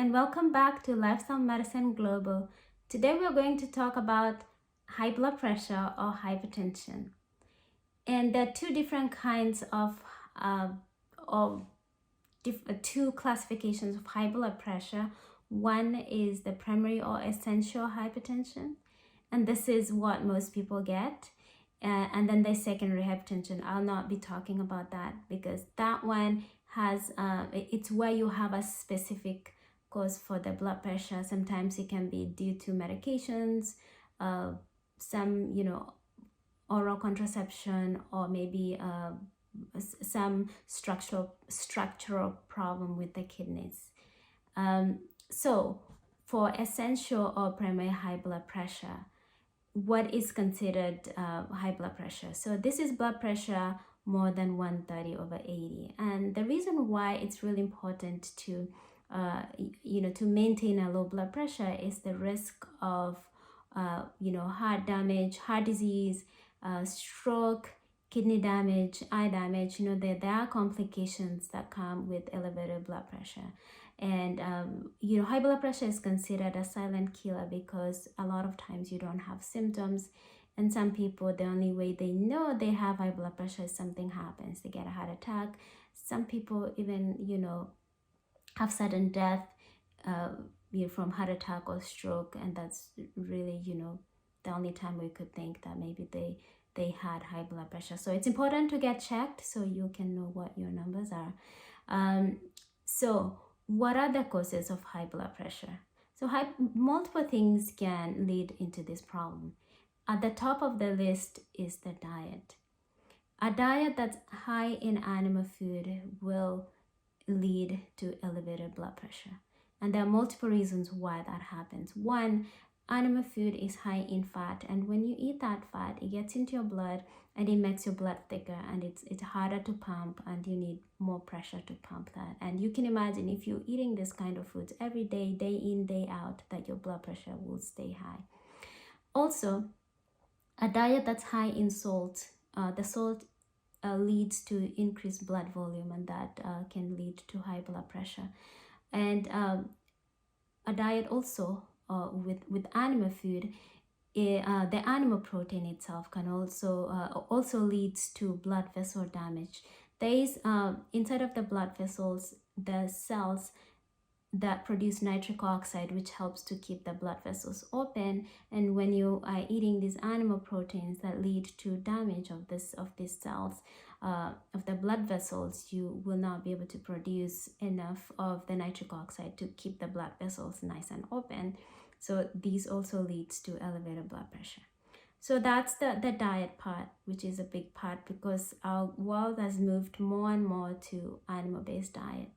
and welcome back to Lifestyle Medicine Global. Today we're going to talk about high blood pressure or hypertension. And there are two different kinds uh, of two classifications of high blood pressure. One is the primary or essential hypertension, and this is what most people get. And then there's secondary hypertension. I'll not be talking about that because that one has it's where you have a specific cause for the blood pressure. Sometimes it can be due to medications, some oral contraception, or maybe some structural problem with the kidneys. So for essential or primary high blood pressure, what is considered high blood pressure? So this is blood pressure more than 130/80, and the reason why it's really important to to maintain a low blood pressure is the risk of heart damage, heart disease, stroke, kidney damage, eye damage. There are complications that come with elevated blood pressure. And high blood pressure is considered a silent killer because a lot of times you don't have symptoms, and some people, the only way they know they have high blood pressure is something happens, they get a heart attack. Some people even have sudden death from heart attack or stroke, and that's really the only time we could think that maybe they had high blood pressure. So it's important to get checked so you can know what your numbers are. So what are the causes of high blood pressure? So multiple things can lead into this problem. At the top of the list is the diet. A diet that's high in animal food will lead to elevated blood pressure. And there are multiple reasons why that happens. One, animal food is high in fat, and when you eat that fat, it gets into your blood and it makes your blood thicker, and it's harder to pump, and you need more pressure to pump that. And you can imagine if you're eating this kind of foods every day, day in, day out, that your blood pressure will stay high. Also, a diet that's high in salt, the salt leads to increased blood volume, and that can lead to high blood pressure. And a diet also with animal food, the animal protein itself can also leads to blood vessel damage. There is inside of the blood vessels the cells that produce nitric oxide, which helps to keep the blood vessels open. And when you are eating these animal proteins that lead to damage of these cells, of the blood vessels, you will not be able to produce enough of the nitric oxide to keep the blood vessels nice and open. So these also leads to elevated blood pressure. So that's the diet part, which is a big part because our world has moved more and more to animal-based diet.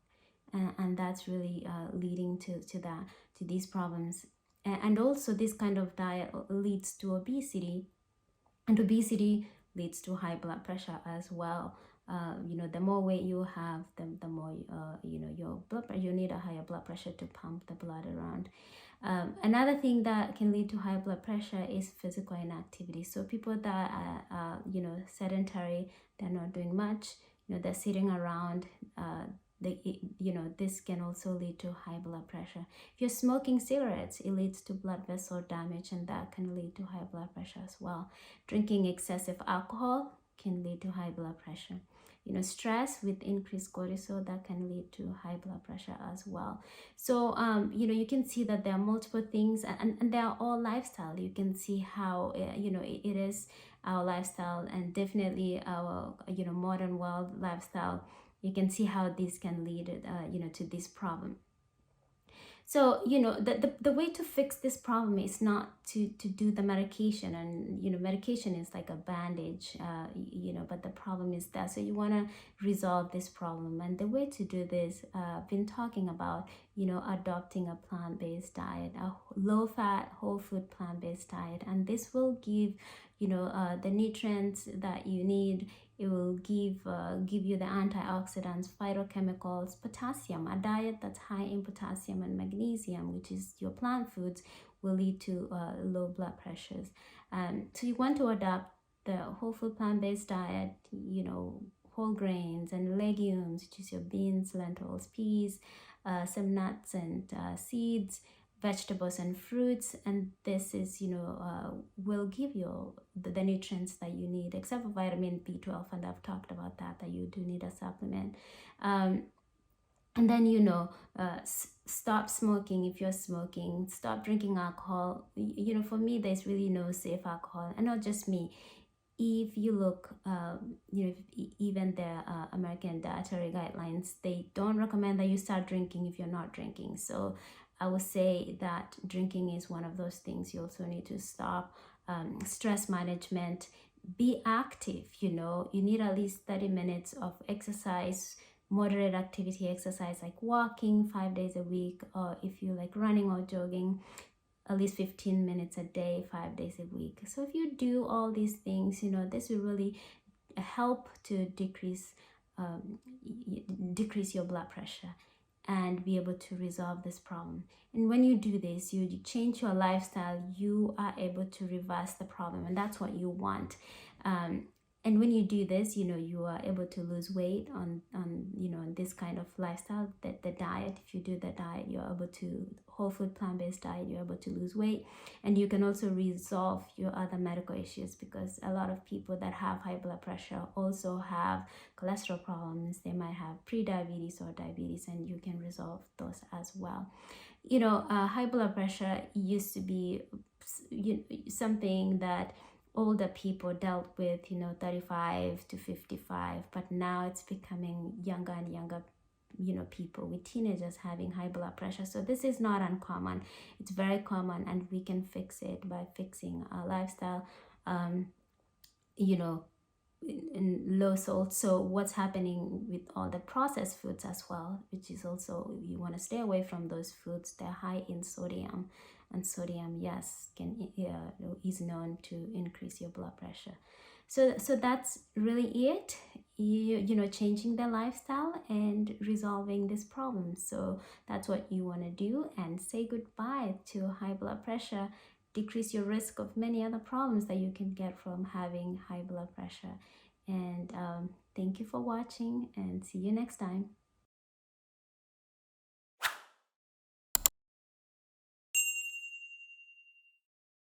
And that's really leading to these problems. And also this kind of diet leads to obesity, and obesity leads to high blood pressure as well. The more weight you have, the more your blood pressure, you need a higher blood pressure to pump the blood around. Another thing that can lead to high blood pressure is physical inactivity. So people that are sedentary, they're not doing much, they're sitting around, this can also lead to high blood pressure. If you're smoking cigarettes, it leads to blood vessel damage, and that can lead to high blood pressure as well. Drinking excessive alcohol can lead to high blood pressure. Stress with increased cortisol, that can lead to high blood pressure as well. So you can see that there are multiple things, and they are all lifestyle. You can see how it is our lifestyle, and definitely our modern world lifestyle. You can see how this can lead to this problem. So the way to fix this problem is not to do the medication, and medication is like a bandage, but the problem is that. So you want to resolve this problem, and the way to do this, I've been talking about adopting a plant-based diet, a low-fat, whole food plant-based diet, and this will give the nutrients that you need. It will give you the antioxidants, phytochemicals, potassium. A diet that's high in potassium and magnesium, which is your plant foods, will lead to low blood pressures. So you want to adopt the whole food plant-based diet, whole grains and legumes, which is your beans, lentils, peas, some nuts and seeds, vegetables and fruits, and this is, will give you the nutrients that you need, except for vitamin B12, and I've talked about that you do need a supplement. And then, stop smoking if you're smoking, stop drinking alcohol. For me, there's really no safe alcohol, and not just me. If you look, even the American dietary guidelines, they don't recommend that you start drinking if you're not drinking. So I would say that drinking is one of those things you also need to stop. Stress management, be active. You need at least 30 minutes of exercise, moderate activity exercise, like walking 5 days a week, or if you like running or jogging, at least 15 minutes a day, 5 days a week. So if you do all these things, this will really help to decrease your blood pressure and be able to resolve this problem. And when you do this, you change your lifestyle, you are able to reverse the problem, and that's what you want. And when you do this, you are able to lose weight on this kind of lifestyle, that the diet. If you do the diet, you're able to, whole food plant-based diet, you're able to lose weight, and you can also resolve your other medical issues, because a lot of people that have high blood pressure also have cholesterol problems. They might have pre-diabetes or diabetes, and you can resolve those as well. High blood pressure used to be something that older people dealt with, 35 to 55, but now it's becoming younger and younger, people, with teenagers having high blood pressure. So this is not uncommon. It's very common, and we can fix it by fixing our lifestyle, in low salt. So what's happening with all the processed foods as well, which is also, you want to stay away from those foods. They're high in sodium, and sodium, yes, is known to increase your blood pressure. So that's really it. Changing the lifestyle and resolving this problem. So that's what you want to do, and say goodbye to high blood pressure. Decrease your risk of many other problems that you can get from having high blood pressure. And thank you for watching, and see you next time.